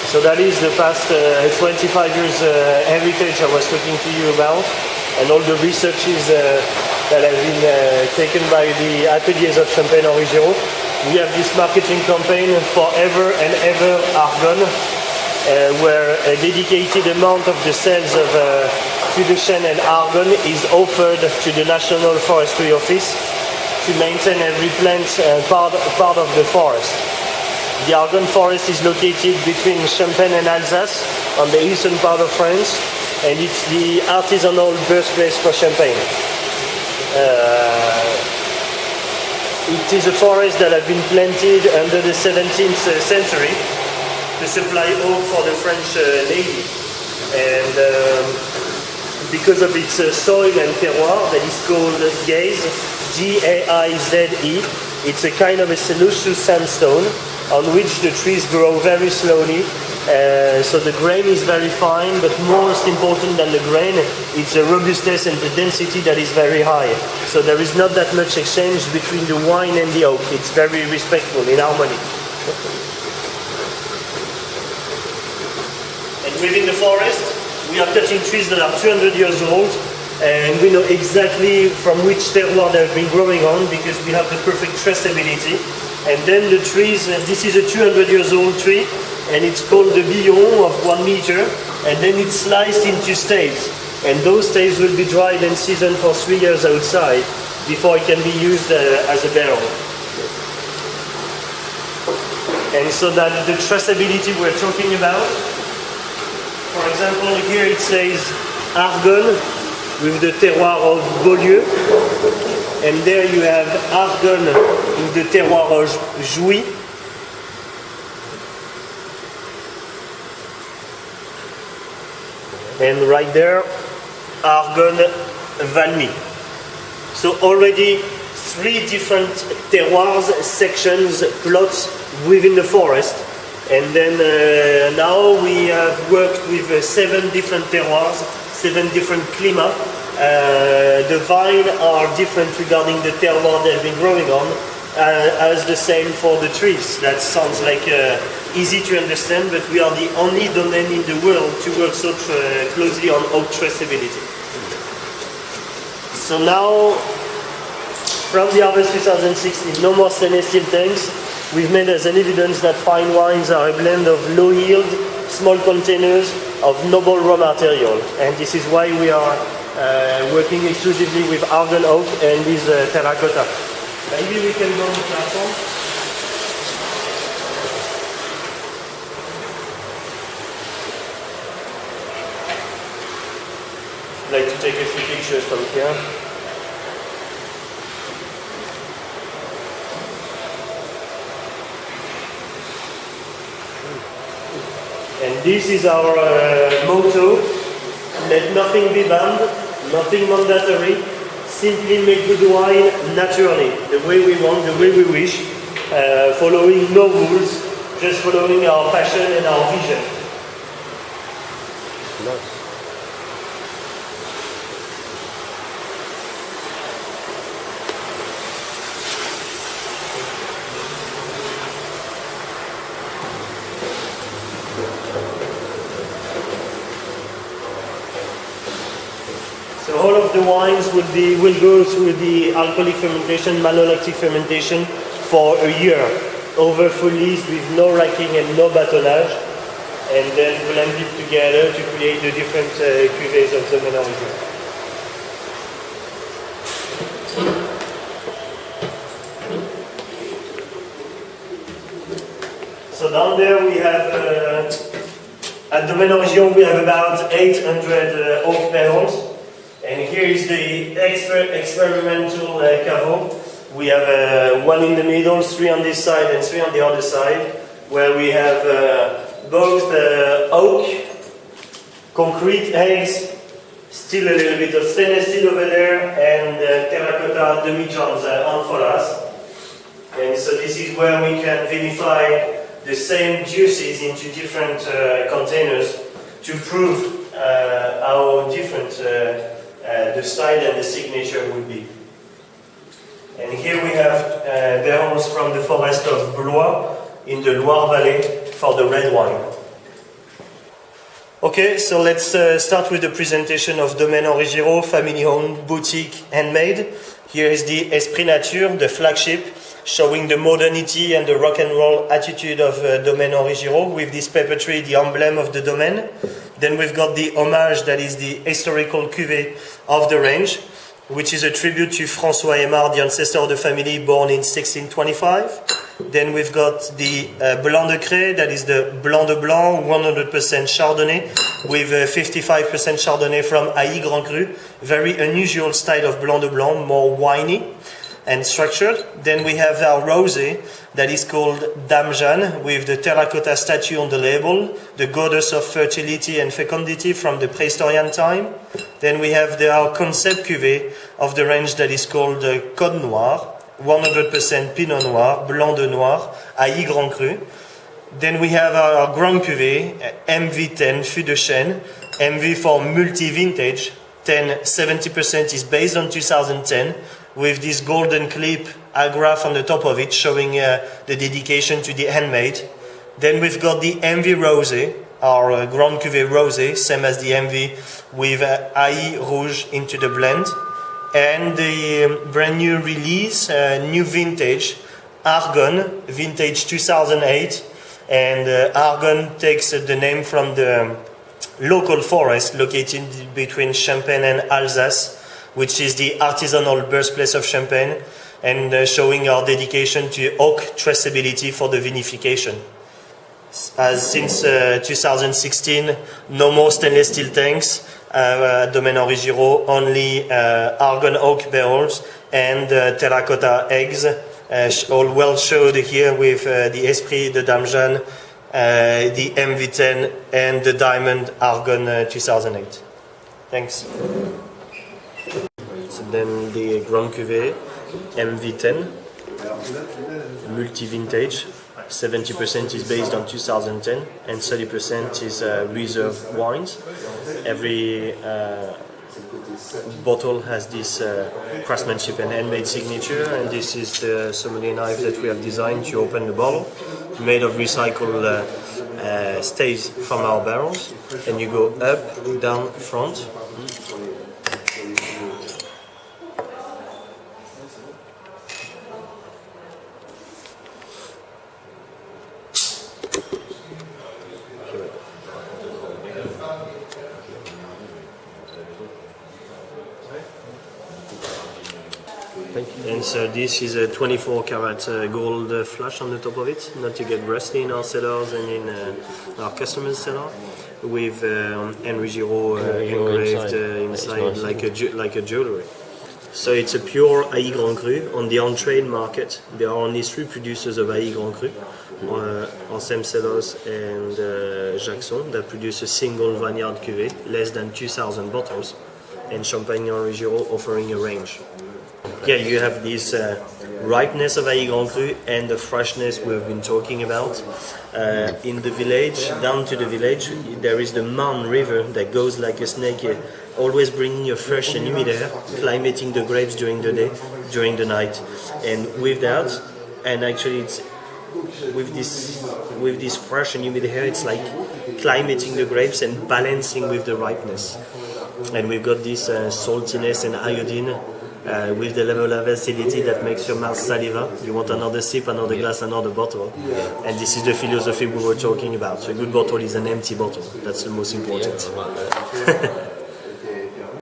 So that is the past 25 years heritage I was talking to you about, and all the researches that have been taken by the ateliers of Champagne Henri Giraud. We have this marketing campaign, Forever and Ever Argonne, where a dedicated amount of the sales of Fudechêne and Argonne is offered to the National Forestry Office to maintain and replant part of the forest. The Argonne forest is located between Champagne and Alsace on the eastern part of France, and it's the artisanal birthplace for Champagne. It is a forest that has been planted under the 17th century to supply oak for the French Navy. And because of its soil and terroir that is called Gaize, G-A-I-Z-E, it's a kind of a siliceous sandstone on which the trees grow very slowly. So the grain is very fine, but most important than the grain, it's the robustness and the density that is very high. So there is not that much exchange between the wine and the oak. It's very respectful, in harmony. And within the forest, we are cutting trees that are 200 years old, and we know exactly from which terroir they have been growing on because we have the perfect traceability. And then the trees, this is a 200 years old tree, and it's called the billon of 1 meter, and then it's sliced into staves. And those staves will be dried and seasoned for 3 years outside before it can be used as a barrel. And so that the traceability we're talking about, for example, here it says Argonne with the terroir of Beaulieu. And there you have Argonne with the terroir of Jouy. And right there, Argonne Valmy. So already 3 different terroirs, sections, plots within the forest. And then now we have worked with 7 different terroirs, 7 different climats. The vines are different regarding the terroir they've been growing on, as the same for the trees. That sounds like easy to understand, but we are the only domain in the world to work so closely on oak traceability. So now, from the harvest 2016, no more stainless steel tanks. We've made as an evidence that fine wines are a blend of low yield, small containers of noble raw material. And this is why we are working exclusively with Argonne oak and this terracotta. Maybe we can go on the platform. I'd like to take a few pictures from here. And this is our motto: let nothing be banned, nothing mandatory, simply make good wine naturally, the way we want, the way we wish, following no rules, just following our passion and our vision. Nice. So all of the wines will go through the alcoholic fermentation, malolactic fermentation for a year, over full yeast with no racking and no bâtonnage, and then blend it together to create the different cuvées of the Ménard region. So down there we have, at the Ménard region we have about 800 oak barrels. And here is the experimental caveau. We have 1 in the middle, 3 on this side and 3 on the other side, where we have both oak, concrete eggs, still a little bit of stainless steel over there, and terracotta demi-johns amphoras. And so this is where we can vinify the same juices into different containers to prove how different the style and the signature would be. And here we have barrels from the forest of Blois in the Loire Valley for the red wine. Okay, so let's start with the presentation of Domaine Henri Giraud, family-owned boutique handmade. Here is the Esprit Nature, the flagship, showing the modernity and the rock and roll attitude of Domaine Henri Giraud with this papeterie, the emblem of the domain. Then we've got the Hommage, that is the historical cuvée of the range, which is a tribute to François Aymar, the ancestor of the family, born in 1625. Then we've got the Blanc de Crais, that is the Blanc de Blanc, 100% Chardonnay, with 55% Chardonnay from Hailly Grand Cru. Very unusual style of Blanc de Blanc, more winey and structured. Then we have our rosé, that is called Dame Jeanne, with the terracotta statue on the label, the goddess of fertility and fecundity from the prehistoric time. Then we have our concept cuvée of the range that is called Code Noir, 100% Pinot Noir, Blanc de Noir, Hailly Grand Cru. Then we have our Grand Cuvée, MV10 Fût de Chêne, MV for multi-vintage. 70% is based on 2010, with this golden clip agraph on the top of it, showing the dedication to the handmade. Then we've got the MV Rosé, our Grand Cuvée Rosé, same as the MV, with Hailly Rouge into the blend. And the brand new release, new vintage, Argonne, vintage 2008. And Argonne takes the name from the local forest located between Champagne and Alsace, which is the artisanal birthplace of Champagne, and showing our dedication to oak traceability for the vinification. As since 2016, no more stainless steel tanks. Domaine Henri Giraud, only argon oak barrels and terracotta eggs, all well showed here with the Esprit, the Dame Jeanne, the MV10 and the Diamond Argon 2008. Thanks. So then the Grand Cuvée MV10, multi-vintage. 70% is based on 2010 and 30% is reserve wines. Every bottle has this craftsmanship and handmade signature, and this is the sommelier knife that we have designed to open the bottle, made of recycled staves from our barrels, and you go up, down, front. And so this is a 24 karat gold flash on the top of it, not to get rusty in our cellars and in our customers' cellar, with Henri Giraud engraved inside like a jewelry. So it's a pure Hailly Grand Cru. On the on-trade market, there are only 3 producers of Hailly Grand Cru, Ansem Cellars and Jackson, that produce a single vineyard cuvée, less than 2,000 bottles, and Champagne Henri Giraud offering a range. Here you have this ripeness of Hailly Grand Cru and the freshness we've been talking about. In the village, down to the village, there is the Marne River that goes like a snake, always bringing a fresh and humid air, climating the grapes during the day, during the night. And with that, and actually it's with this fresh and humid air, it's like climating the grapes and balancing with the ripeness. And we've got this saltiness and iodine with the level of acidity that makes your mouth saliva. You want another sip, another glass, another bottle. And this is the philosophy we were talking about. So a good bottle is an empty bottle. That's the most important.